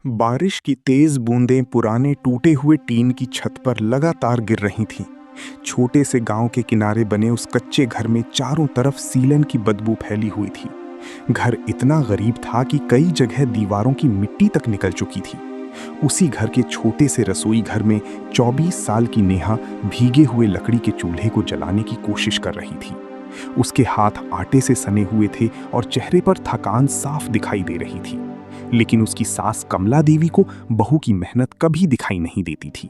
बारिश की तेज बूंदें पुराने टूटे हुए टीन की छत पर लगातार गिर रही थीं। छोटे से गांव के किनारे बने उस कच्चे घर में चारों तरफ सीलन की बदबू फैली हुई थी। घर इतना गरीब था कि कई जगह दीवारों की मिट्टी तक निकल चुकी थी। उसी घर के छोटे से रसोई घर में 24 साल की नेहा भीगे हुए लकड़ी के चूल्हे को जलाने की कोशिश कर रही थी। उसके हाथ आटे से सने हुए थे और चेहरे पर थकान साफ दिखाई दे रही थी। लेकिन उसकी सास कमला देवी को बहू की मेहनत कभी दिखाई नहीं देती थी।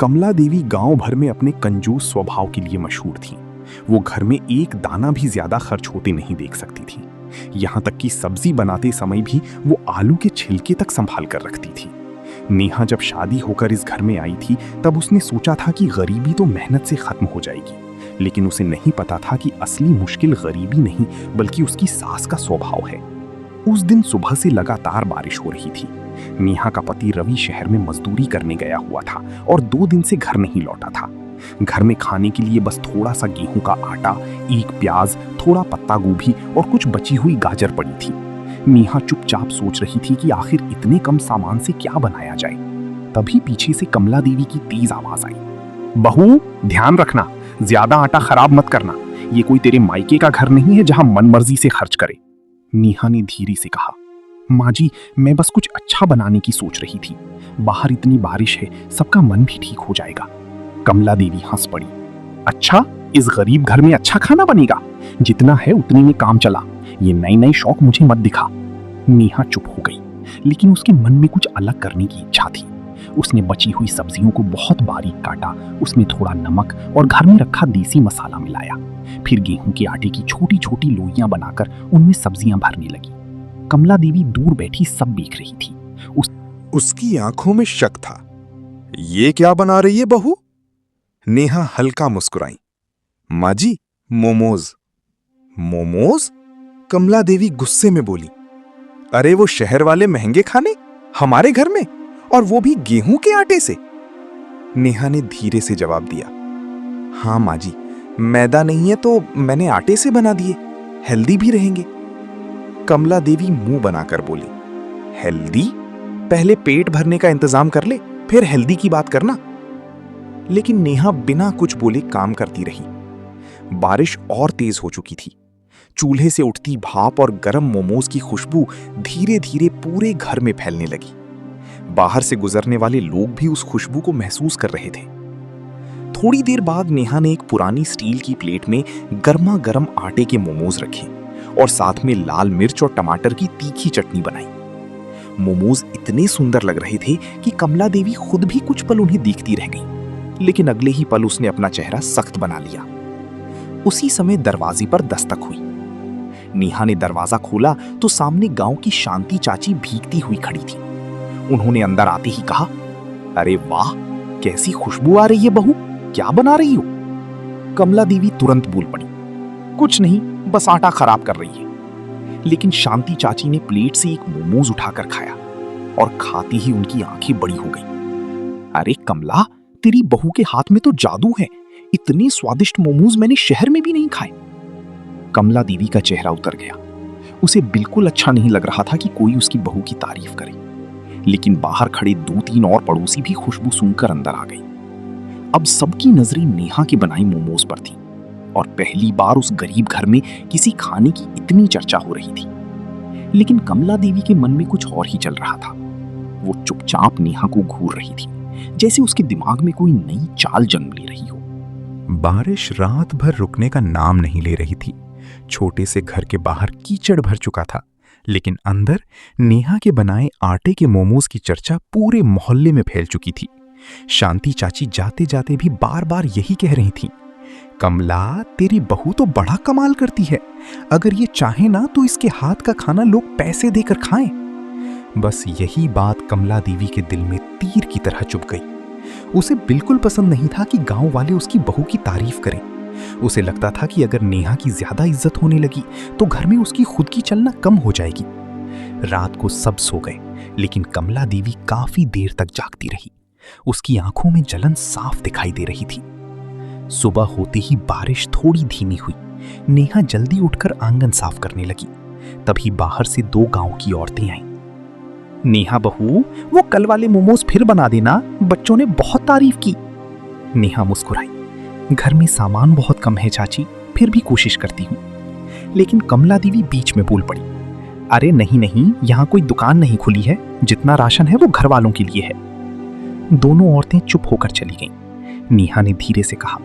कमला देवी गांव भर में अपने कंजूस स्वभाव के लिए मशहूर थी। वो घर में एक दाना भी ज्यादा खर्च होते नहीं देख सकती थी। यहाँ तक कि सब्जी बनाते समय भी वो आलू के छिलके तक संभाल कर रखती थी। नेहा जब शादी होकर इस घर में आई थी तब उसने सोचा था कि गरीबी तो मेहनत से खत्म हो जाएगी, लेकिन उसे नहीं पता था कि असली मुश्किल गरीबी नहीं बल्कि उसकी सास का स्वभाव है। उस दिन सुबह से लगातार बारिश हो रही थी। नेहा का पति रवि शहर में मजदूरी करने गया हुआ था और 2 दिन से घर नहीं लौटा था। घर में खाने के लिए बस थोड़ा सा गेहूं का आटा, एक प्याज, थोड़ा पत्ता गोभी और कुछ बची हुई गाजर पड़ी थी। नेहा चुपचाप सोच रही थी कि आखिर इतने कम सामान से क्या बनाया जाए। तभी पीछे से कमला देवी की तेज आवाज आई, बहू ध्यान रखना, ज्यादा आटा खराब मत करना। ये कोई तेरे मायके का घर नहीं है जहां मनमर्जी से खर्च करे। नेहा ने धीरे से कहा, माँ जी मैं बस कुछ अच्छा बनाने की सोच रही थी। बाहर इतनी बारिश है, सबका मन भी ठीक हो जाएगा। कमला देवी हंस पड़ी, अच्छा इस गरीब घर में अच्छा खाना बनेगा? जितना है उतनी में काम चला, ये नए नए शौक मुझे मत दिखा। नेहा चुप हो गई, लेकिन उसके मन में कुछ अलग करने की इच्छा थी। उसने बची हुई सब्जियों को बहुत बारीक काटा, उसमें थोड़ा नमक और घर में रखा देसी मसाला मिलाया। फिर गेहूं के आटे की छोटी छोटी लोइयां बनाकर उनमें सब्जियां भरने लगी। कमला देवी दूर बैठी सब देख रही थी। उसकी आंखों में शक था। ये क्या बना रही है बहू? नेहा हल्का मुस्कुराई, माँ जी मोमोज। मोमोज? कमला देवी गुस्से में बोली, अरे वो शहर वाले महंगे खाने हमारे घर में, और वो भी गेहूं के आटे से। नेहा ने धीरे से जवाब दिया, हाँ माँ जी, मैदा नहीं है तो मैंने आटे से बना दिए, हेल्दी भी रहेंगे। कमला देवी मुंह बनाकर बोली, हेल्दी? पहले पेट भरने का इंतजाम कर ले, फिर हेल्दी की बात करना। लेकिन नेहा बिना कुछ बोले काम करती रही। बारिश और तेज हो चुकी थी। चूल्हे से उठती भाप और गरम मोमोज की खुशबू धीरे धीरे पूरे घर में फैलने लगी। बाहर से गुजरने वाले लोग भी उस खुशबू को महसूस कर रहे थे। थोड़ी देर बाद नेहा ने एक पुरानी स्टील की प्लेट में गर्मा गर्म आटे के मोमोज रखे और साथ में लाल मिर्च और टमाटर की तीखी चटनी बनाई। मोमोज इतने सुंदर लग रहे थे कि कमला देवी खुद भी कुछ पल उन्हें देखती रह गई, लेकिन अगले ही पल उसने अपना चेहरा सख्त बना लिया। उसी समय दरवाजे पर दस्तक हुई। नेहा ने दरवाजा खोला तो सामने गांव की शांति चाची भीगती हुई खड़ी थी। उन्होंने अंदर आते ही कहा, अरे वाह, कैसी खुशबू आ रही है बहू, क्या बना रही हो? कमला देवी तुरंत बोल पड़ी, कुछ नहीं, बस आटा खराब कर रही है। लेकिन शांति चाची ने प्लेट से एक मोमोज उठाकर खाया और खाते ही उनकी आंखें बड़ी हो गई। अरे कमला, तेरी बहू के हाथ में तो जादू है, इतने स्वादिष्ट मोमोज मैंने शहर में भी नहीं खाए। कमला देवी का चेहरा उतर गया। उसे बिल्कुल अच्छा नहीं लग रहा था कि कोई उसकी बहू की तारीफ करे। लेकिन बाहर खड़े 2-3 और पड़ोसी भी खुशबू सूंघकर अंदर आ गई। अब सबकी नजरें नेहा के बनाई मोमोज पर थी और पहली बार उस गरीब घर में किसी खाने की इतनी चर्चा हो रही थी। लेकिन कमला देवी के मन में कुछ और ही चल रहा था। वो चुपचाप नेहा को घूर रही थी, जैसे उसके दिमाग में कोई नई चाल जन्म ले रही हो। बारिश रात भर रुकने का नाम नहीं ले रही थी। छोटे से घर के बाहर कीचड़ भर चुका था, लेकिन अंदर नेहा के बनाए आटे के मोमोज की चर्चा पूरे मोहल्ले में फैल चुकी थी। शांति चाची जाते जाते भी बार बार यही कह रही थी, कमला तेरी बहू तो बड़ा कमाल करती है, अगर ये चाहे ना तो इसके हाथ का खाना लोग पैसे देकर खाएं। बस यही बात कमला देवी के दिल में तीर की तरह चुभ गई। उसे बिल्कुल पसंद नहीं था कि गांव वाले उसकी बहू की तारीफ करें। उसे लगता था कि अगर नेहा की ज्यादा इज्जत होने लगी तो घर में उसकी खुद की चलना कम हो जाएगी। रात को सब सो गए, लेकिन कमला देवी काफी देर तक जागती रही। उसकी आंखों में जलन साफ दिखाई दे रही थी। सुबह होते ही बारिश थोड़ी धीमी हुई। नेहा जल्दी उठकर आंगन साफ करने लगी। तभी बाहर से 2 गांव की औरतें आईं। नेहा बहू, वो कल वाले मोमोज फिर बना देना, बच्चों ने बहुत तारीफ की। नेहा मुस्कुराई। घर में सामान बहुत कम है चाची, फिर भी कोशिश करती हूँ। लेकिन कमला देवी बीच में बोल पड़ी, अरे नहीं नहीं, यहाँ कोई दुकान नहीं खुली है, जितना राशन है वो घर वालों के लिए है। दोनों औरतें चुप होकर चली गईं। नेहा ने धीरे से कहा,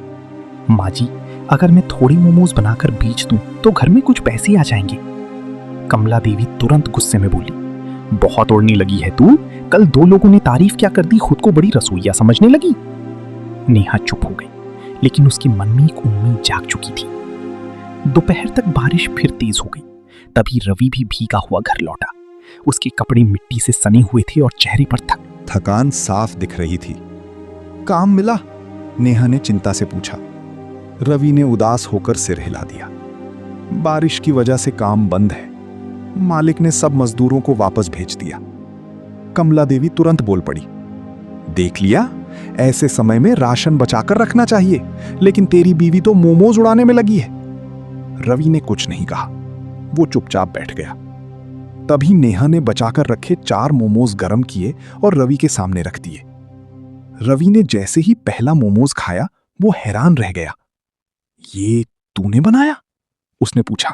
माँ जी, अगर मैं थोड़ी मोमोज बनाकर बेच दूं तो घर में कुछ पैसे आ जाएंगे। कमला देवी तुरंत गुस्से में बोली, बहुत ओढ़ने लगी है तू, कल 2 लोगों ने तारीफ क्या कर दी, खुद को बड़ी रसोइया समझने लगी। नेहा चुप हो गई, लेकिन उसके मन में एक उम्मीद जाग चुकी थी। दोपहर तक बारिश फिर तेज हो गई। तभी रवि भी भीगा हुआ घर लौटा। उसके कपड़े मिट्टी से सने हुए थे और चेहरे पर थकान साफ दिख रही थी। काम मिला? नेहा ने चिंता से पूछा। रवि ने उदास होकर सिर हिला दिया। बारिश की वजह से काम बंद है, मालिक ने सब मजदूरों को वापस भेज दिया। कमला देवी तुरंत बोल पड़ी, देख लिया, ऐसे समय में राशन बचाकर रखना चाहिए, लेकिन तेरी बीवी तो मोमोज उड़ाने में लगी है। रवि ने कुछ नहीं कहा, वो चुपचाप बैठ गया। तभी नेहा ने बचाकर रखे 4 मोमोज गर्म किए और रवि के सामने रख दिए। रवि ने जैसे ही पहला मोमोज खाया, वो हैरान रह गया। ये तूने बनाया? उसने पूछा।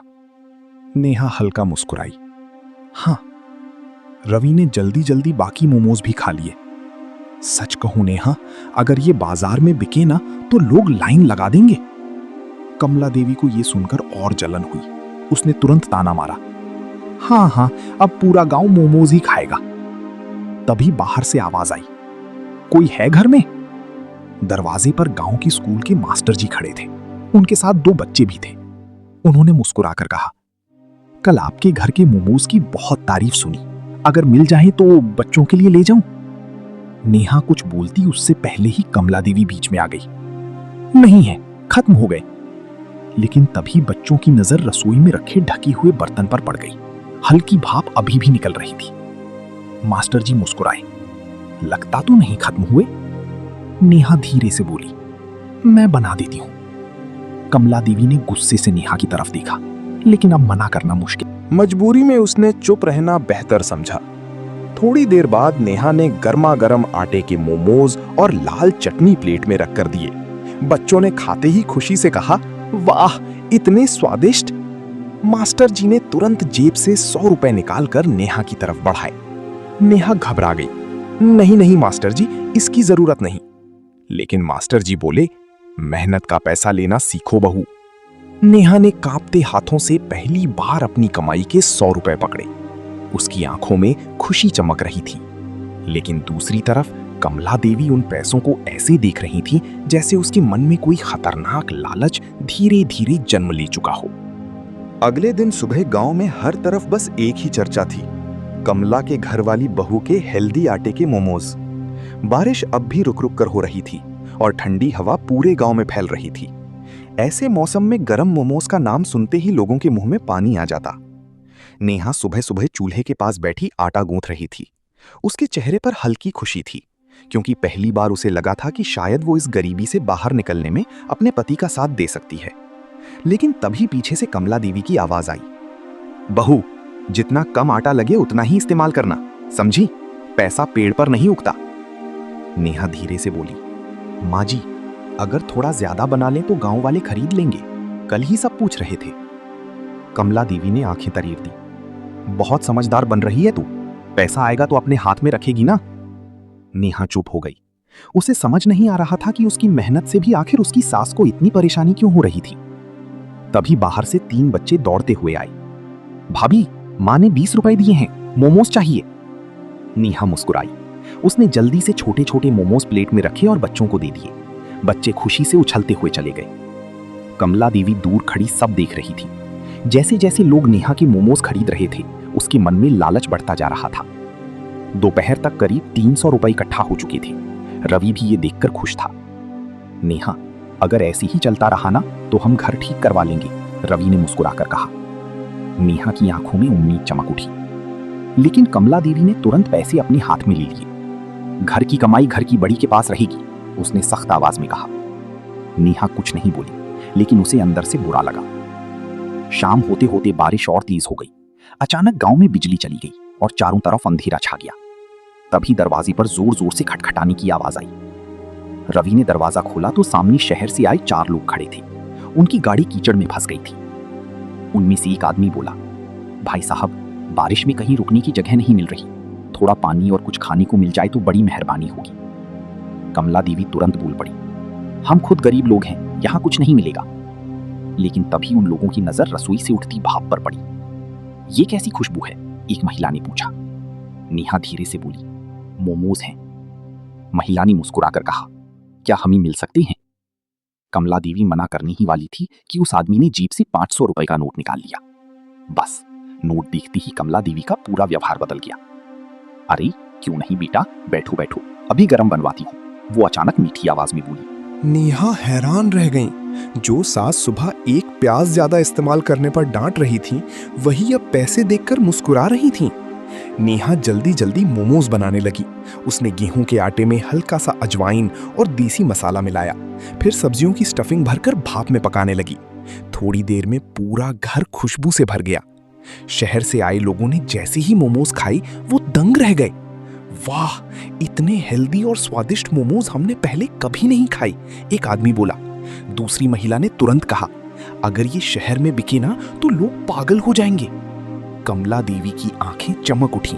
नेहा हल्का मुस्कुराई। हां। रवि ने जल्दी जल्दी बाकी मोमोज भी खा लिए। सच कहूं नेहा, अगर ये बाजार में बिके ना तो लोग लाइन लगा देंगे। कमला देवी को यह सुनकर और जलन हुई। उसने तुरंत ताना मारा, हां, अब पूरा गांव मोमोज ही खाएगा। तभी बाहर से आवाज आई, कोई है घर में? दरवाजे पर गांव की स्कूल के मास्टर जी खड़े थे। उनके साथ 2 बच्चे भी थे। उन्होंने मुस्कुराकर कहा, कल आपके घर के मोमोज की बहुत तारीफ सुनी, अगर मिल जाए तो बच्चों के लिए ले जाऊं। नेहा कुछ बोलती उससे पहले ही कमला देवी बीच में आ गई, नहीं है, खत्म हो गए। लेकिन तभी बच्चों की नजर रसोई में रखे ढके हुए बर्तन पर पड़ गई। हल्की भाप अभी भी निकल रही थी। मास्टर जी मुस्कुराए, लगता तो नहीं खत्म हुए। नेहा धीरे से बोली, मैं बना देती हूं। कमला देवी ने गुस्से से नेहा की तरफ देखा, लेकिन अब मना करना मुश्किल। मजबूरी में उसने चुप रहना बेहतर समझा। थोड़ी देर बाद नेहा ने गर्मा गर्म आटे के मोमोज और लाल चटनी प्लेट में रखकर दिए। बच्चों ने खाते ही खुशी से कहा, वाह, इतने स्वादिष्ट। मास्टर जी ने तुरंत जेब से 100 रुपए निकालकर नेहा की तरफ बढ़ाए। नेहा घबरा गई। नहीं नहीं मास्टर जी, इसकी जरूरत नहीं। लेकिन मास्टर जी बोले, मेहनत का पैसा लेना सीखो बहू। नेहा ने कांपते हाथों से पहली बार अपनी कमाई के 100 रुपए पकड़े। उसकी आंखों में खुशी चमक रही थी। लेकिन दूसरी तरफ कमला देवी उन पैसों को ऐसे देख रही थी जैसे उसके मन में कोई खतरनाक लालच धीरे धीरे जन्म ले चुका हो। अगले दिन सुबह गांव में हर तरफ बस एक ही चर्चा थी, कमला के घर वाली बहू के हेल्दी आटे के मोमोज। बारिश अब भी रुक रुक कर हो रही थी और ठंडी हवा पूरे गांव में फैल रही थी। ऐसे मौसम में गरम मोमोज का नाम सुनते ही लोगों के मुंह में पानी आ जाता। नेहा सुबह सुबह चूल्हे के पास बैठी आटा गूंथ रही थी। उसके चेहरे पर हल्की खुशी थी, क्योंकि पहली बार उसे लगा था कि शायद वो इस गरीबी से बाहर निकलने में अपने पति का साथ दे सकती है। लेकिन तभी पीछे से कमला देवी की आवाज आई, बहू, जितना कम आटा लगे उतना ही इस्तेमाल करना, समझी? पैसा पेड़ पर नहीं उगता। नेहा धीरे से बोली, माँ जी, अगर थोड़ा ज्यादा बना लें तो गांव वाले खरीद लेंगे, कल ही सब पूछ रहे थे। कमला देवी ने आंखें तरीर दी, बहुत समझदार बन रही है तू, पैसा आएगा तो अपने हाथ में रखेगी ना। नेहा चुप हो गई। उसे समझ नहीं आ रहा था कि उसकी मेहनत से भी आखिर उसकी सास को इतनी परेशानी क्यों हो रही थी। तभी बाहर से 3 बच्चे दौड़ते हुए आए। भाभी, मां ने 20 रुपए दिए हैं, मोमोज चाहिए। नेहा मुस्कुराई। उसने जल्दी से छोटे छोटे मोमोज प्लेट में रखे और बच्चों को दे दिए। बच्चे खुशी से उछलते हुए चले गए। कमला देवी दूर खड़ी सब देख रही थी। जैसे जैसे लोग नेहा के मोमोज खरीद रहे थे, उसके मन में लालच बढ़ता जा रहा था। दोपहर तक करीब 300 रुपए इकट्ठा हो चुके थे। रवि भी ये देखकर खुश था। नेहा, अगर ऐसे ही चलता रहा ना तो हम घर ठीक करवा लेंगे, रवि ने मुस्कुराकर कहा। नेहा की आंखों में उम्मीद चमक उठी। लेकिन कमला देवी ने तुरंत पैसे अपने हाथ में ले लिए। घर की कमाई घर की बड़ी के पास रहेगी, उसने सख्त आवाज में कहा। नेहा कुछ नहीं बोली, लेकिन उसे अंदर से बुरा लगा। शाम होते होते बारिश और तेज हो गई। अचानक गांव में बिजली चली गई और चारों तरफ अंधेरा छा गया। तभी दरवाजे पर जोर जोर से खटखटाने की आवाज आई। रवि ने दरवाजा खोला तो सामने शहर से आए 4 लोग खड़े थे। उनकी गाड़ी कीचड़ में फंस गई थी। उनमें से एक आदमी बोला, भाई साहब, बारिश में कहीं रुकने की जगह नहीं मिल रही, थोड़ा पानी और कुछ खाने को मिल जाए तो बड़ी मेहरबानी होगी। कमला देवी तुरंत बोल पड़ी, हम खुद गरीब लोग हैं, यहाँ कुछ नहीं मिलेगा। लेकिन तभी उन लोगों की नजर रसोई से उठती भाप पर पड़ी। ये कैसी खुशबू है? एक महिला ने पूछा। नेहा धीरे से बोली, मोमोज हैं। महिला ने मुस्कुराकर कहा, क्या हम ही मिल सकते हैं? कमला देवी मना करने ही वाली थी कि उस आदमी ने जेब से 500 रुपए का नोट निकाल लिया। बस नोट देखते ही कमला देवी का पूरा व्यवहार बदल गया। अरे क्यों नहीं बेटा, बैठो बैठो, अभी गरम बनवाती हूँ, वो अचानक मीठी आवाज में बोली। नेहा हैरान रह गईं। जो सास सुबह एक प्याज ज्यादा इस्तेमाल करने पर डांट रही थी, वही अब पैसे देखकर मुस्कुरा रही थी। नेहा जल्दी जल्दी मोमोज बनाने लगी। उसने गेहूं के आटे में हल्का सा अजवाइन और देसी मसाला मिलाया, फिर सब्जियों की स्टफिंग भरकर भाप में पकाने लगी। थोड़ी देर में पूरा घर खुशबू से भर गया। शहर से आए लोगों ने जैसे ही मोमोज खाई, वो दंग रह गए। वाह, इतने हेल्दी और स्वादिष्ट मोमोज हमने पहले कभी नहीं खाई, एक आदमी बोला। दूसरी महिला ने तुरंत कहा, अगर ये शहर में बिके ना तो लोग पागल हो जाएंगे। कमला देवी की आंखें चमक उठी।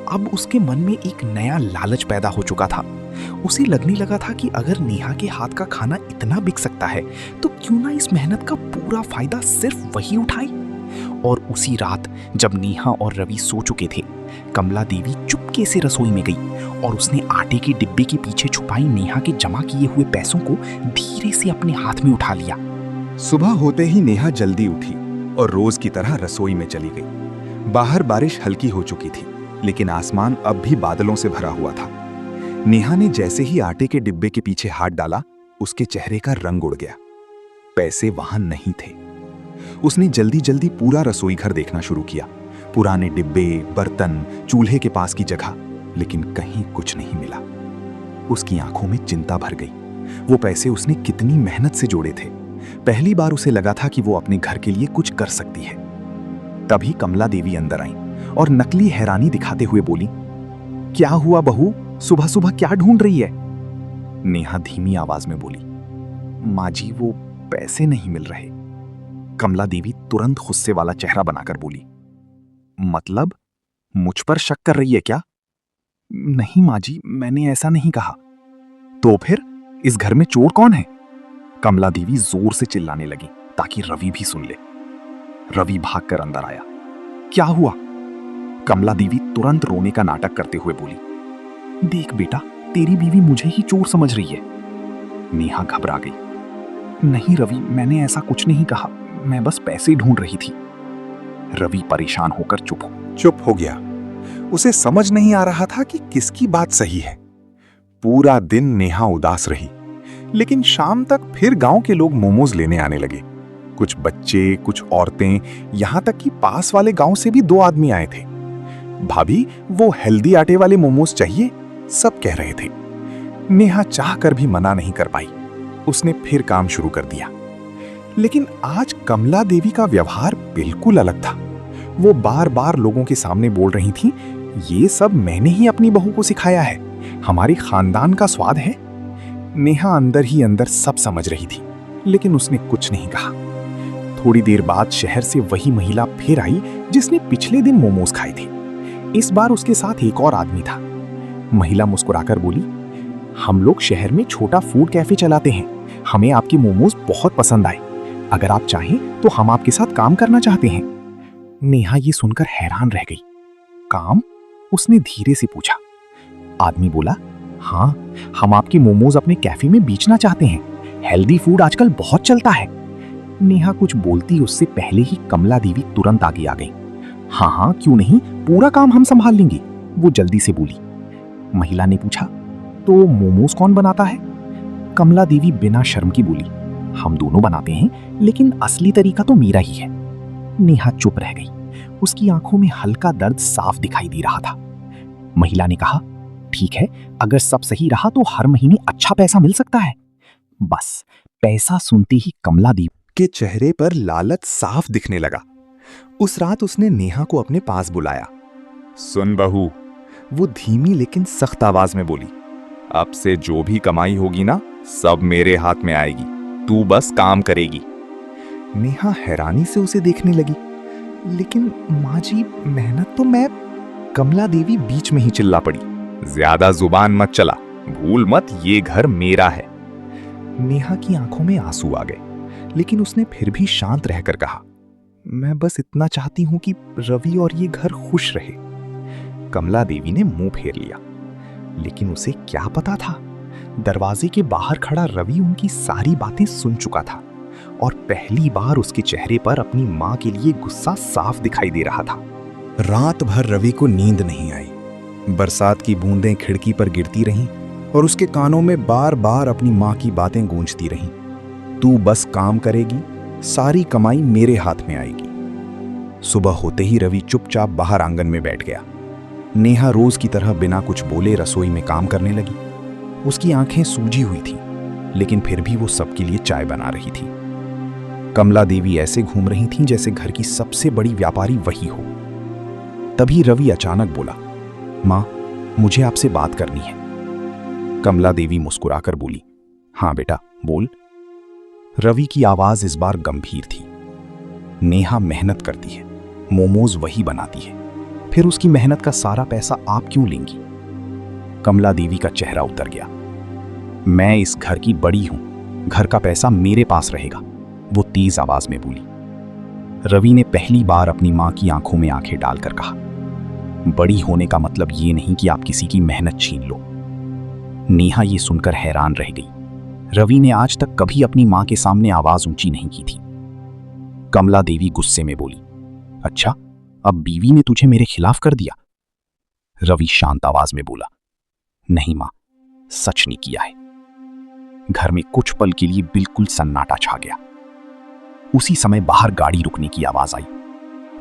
अब उसके मन में एक नया लालच पैदा हो चुका था। उसे लगने लगा था कि अगर नेहा के हाथ का खाना इतना बिक सकता है तो क्यों ना इस मेहनत का पूरा फायदा सिर्फ वही उठाए। और उसी रात जब नेहा और रवि सो चुके थे, कमला देवी चुपके से रसोई में गई और उसने आटे के डिब्बे के पीछे छुपाई नेहा के जमा किए हुए पैसों को धीरे से अपने हाथ में उठा लिया। सुबह होते ही नेहा जल्दी उठी और रोज की तरह रसोई में चली गई। बाहर बारिश हल्की हो चुकी थी, लेकिन आसमान अब भी बादलों से भरा हुआ था। नेहा ने जैसे ही आटे के डिब्बे के पीछे हाथ डाला, उसके चेहरे का रंग उड़ गया। पैसे वहां नहीं थे। उसने जल्दी जल्दी पूरा रसोई घर देखना शुरू किया, पुराने डिब्बे, बर्तन, चूल्हे के पास की जगह, लेकिन कहीं कुछ नहीं मिला। उसकी आंखों में चिंता भर गई। वो पैसे उसने कितनी मेहनत से जोड़े थे। पहली बार उसे लगा था कि वो अपने घर के लिए कुछ कर सकती है। तभी कमला देवी अंदर आई और नकली हैरानी दिखाते हुए बोली, क्या हुआ बहू, सुबह सुबह क्या ढूंढ रही है? नेहा धीमी आवाज में बोली, माँ जी, वो पैसे नहीं मिल रहे। कमला देवी तुरंत गुस्से वाला चेहरा बनाकर बोली, मतलब मुझ पर शक कर रही है क्या? नहीं माँ जी, मैंने ऐसा नहीं कहा। तो फिर इस घर में चोर कौन है? कमला देवी जोर से चिल्लाने लगी ताकि रवि भी सुन ले। रवि भागकर अंदर आया। क्या हुआ? कमला देवी तुरंत रोने का नाटक करते हुए बोली, देख बेटा, तेरी बीवी मुझे ही चोर समझ रही है। नेहा घबरा गई। नहीं रवि, मैंने ऐसा कुछ नहीं कहा, मैं बस पैसे ढूंढ रही थी। रवि परेशान होकर चुप हो गया। उसे समझ नहीं आ रहा था कि किसकी बात सही है। पूरा दिन नेहा उदास रही, लेकिन शाम तक फिर गांव के लोग मोमोज लेने आने लगे। कुछ बच्चे, कुछ औरतें, यहां तक कि पास वाले गांव से भी 2 आदमी आए थे। भाभी, वो हेल्दी आटे वाले मोमोज चाहिए, सब कह रहे थे। नेहा चाहकर भी मना नहीं कर पाई। उसने फिर काम शुरू कर दिया। लेकिन आज कमला देवी का व्यवहार बिल्कुल अलग था। वो बार बार लोगों के सामने बोल रही थी, ये सब मैंने ही अपनी बहू को सिखाया है, हमारे खानदान का स्वाद है। नेहा अंदर ही अंदर सब समझ रही थी, लेकिन उसने कुछ नहीं कहा। थोड़ी देर बाद शहर से वही महिला फिर आई जिसने पिछले दिन मोमोज खाए थे। इस बार उसके साथ एक और आदमी था। महिला मुस्कुराकर बोली, हम लोग शहर में छोटा फूड कैफे चलाते हैं, हमें आपके मोमोज बहुत पसंद आए, अगर आप चाहें तो हम आपके साथ काम करना चाहते हैं। नेहा ये सुनकर हैरान रह गई। काम? उसने धीरे से पूछा। आदमी बोला, हाँ, हम आपके मोमोज अपने कैफे में बेचना चाहते हैं, हेल्दी फूड आजकल बहुत चलता है। नेहा कुछ बोलती उससे पहले ही कमला देवी तुरंत आगे आ गई। हाँ हाँ, क्यों नहीं, पूरा काम हम संभाल लेंगे, वो जल्दी से बोली। महिला ने पूछा, तो मोमोज कौन बनाता है? कमला देवी बिना शर्म की बोली, हम दोनों बनाते हैं, लेकिन असली तरीका तो मेरा ही है। नेहा चुप रह गई। उसकी आंखों में हल्का दर्द साफ दिखाई दे रहा था। महिला ने कहा, ठीक है, अगर सब सही रहा तो हर महीने अच्छा पैसा मिल सकता है। बस पैसा सुनते ही कमला देवी के चेहरे पर लालच साफ दिखने लगा। उस रात उसने नेहा को अपने पास बुलाया। सुन बहू, वो धीमी लेकिन सख्त आवाज में बोली, अब से जो भी कमाई होगी ना, सब मेरे हाथ में आएगी, तू बस काम करेगी। नेहा हैरानी से उसे देखने लगी। लेकिन माँ जी, मेहनत तो मैं। कमला देवी बीच में ही चिल्ला पड़ी, ज्यादा जुबान मत चला, भूल मत ये घर मेरा है। नेहा की आंखों में आंसू आ गए, लेकिन उसने फिर भी शांत रहकर कहा, मैं बस इतना चाहती हूं कि रवि और ये घर खुश रहे। कमला देवी ने मुंह फेर लिया, लेकिन उसे क्या पता था, दरवाजे के बाहर खड़ा रवि उनकी सारी बातें सुन चुका था और पहली बार उसके चेहरे पर अपनी मां के लिए गुस्सा साफ दिखाई दे रहा था। रात भर रवि को नींद नहीं आई। बरसात की बूंदें खिड़की पर गिरती रहीं और उसके कानों में बार बार अपनी मां की बातें गूंजती रहीं। तू बस काम करेगी, सारी कमाई मेरे हाथ में आएगी। सुबह होते ही रवि चुपचाप बाहर आंगन में बैठ गया। नेहा रोज की तरह बिना कुछ बोले रसोई में काम करने लगी। उसकी आंखें सूजी हुई थीं, लेकिन फिर भी वो सबके लिए चाय बना रही थी। कमला देवी ऐसे घूम रही थीं जैसे घर की सबसे बड़ी व्यापारी वही हो। तभी रवि अचानक बोला, मां, मुझे आपसे बात करनी है। कमला देवी मुस्कुराकर बोली, हां बेटा, बोल। रवि की आवाज इस बार गंभीर थी। नेहा मेहनत करती है, मोमोज वही बनाती है, फिर उसकी मेहनत का सारा पैसा आप क्यों लेंगी? कमला देवी का चेहरा उतर गया। मैं इस घर की बड़ी हूं, घर का पैसा मेरे पास रहेगा, वो तेज आवाज में बोली। रवि ने पहली बार अपनी मां की आंखों में आंखें डालकर कहा, बड़ी होने का मतलब ये नहीं कि आप किसी की मेहनत छीन लो। नेहा ये सुनकर हैरान रह गई। रवि ने आज तक कभी अपनी मां के सामने आवाज ऊंची नहीं की थी। कमला देवी गुस्से में बोली, अच्छा, अब बीवी ने तुझे मेरे खिलाफ कर दिया? रवि शांत आवाज में बोला, नहीं मां, सच नहीं किया है। घर में कुछ पल के लिए बिल्कुल सन्नाटा छा गया। उसी समय बाहर गाड़ी रुकने की आवाज आई।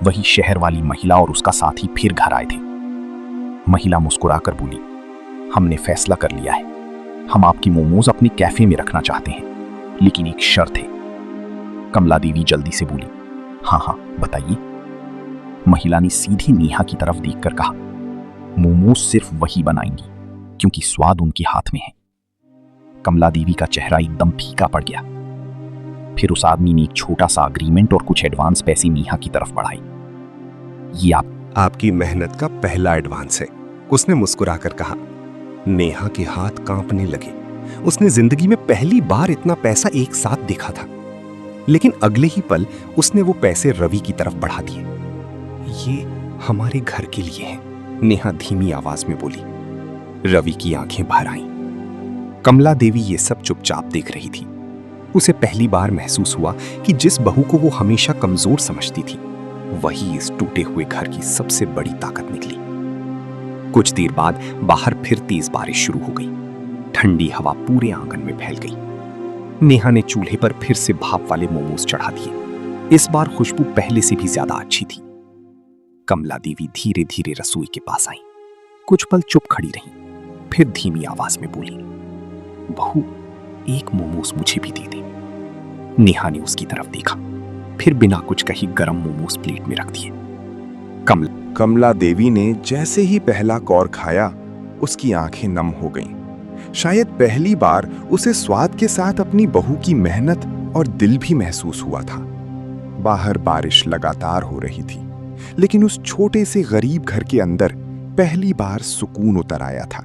वही शहर वाली महिला और उसका साथी फिर घर आए थे। महिला मुस्कुराकर बोली, हमने फैसला कर लिया है, हम आपकी मोमोज अपने कैफे में रखना चाहते हैं, लेकिन एक शर्त है। कमला देवी जल्दी से बोली, हाँ हाँ बताइए। महिला ने सीधी नेहा की तरफ देखकर कहा, मोमोज सिर्फ वही बनाएंगी क्योंकि स्वाद उनके हाथ में है। कमला देवी का चेहरा एकदम फीका पड़ गया। फिर उस आदमी ने एक छोटा सा अग्रीमेंट और कुछ एडवांस पैसे नेहा की तरफ बढ़ाए। ये आपकी मेहनत का पहला एडवांस है, उसने मुस्कुराकर कहा। नेहा के हाथ कांपने लगे। उसने जिंदगी में पहली बार इतना पैसा एक साथ देखा था, लेकिन अगले ही पल उसने वो पैसे रवि की तरफ बढ़ा दिए। ये हमारे घर के लिए है, नेहा धीमी आवाज में बोली। रवि की आंखें भर आईं। कमला देवी ये सब चुपचाप देख रही थी। उसे पहली बार महसूस हुआ कि जिस बहू को वो हमेशा कमजोर समझती थी, वही इस टूटे हुए घर की सबसे बड़ी ताकत निकली। कुछ देर बाद बाहर फिर तेज बारिश शुरू हो गई। ठंडी हवा पूरे आंगन में फैल गई। नेहा ने चूल्हे पर फिर से भाप वाले मोमोज चढ़ा दिए। इस बार खुशबू पहले से भी ज्यादा अच्छी थी। कमला देवी धीरे धीरे रसोई के पास आई। कुछ पल चुप खड़ी रही, फिर धीमी आवाज में बोली, बहू, एक मोमोज मुझे भी दे दे। नेहा ने उसकी तरफ देखा, फिर बिना कुछ कही गरम मोमोज प्लेट में रख दिए। कमला देवी ने जैसे ही पहला कौर खाया, उसकी आंखें नम हो गईं। शायद पहली बार उसे स्वाद के साथ अपनी बहू की मेहनत और दिल भी महसूस हुआ था। बाहर बारिश लगातार हो रही थी, लेकिन उस छोटे से गरीब घर के अंदर पहली बार सुकून उतर आया था।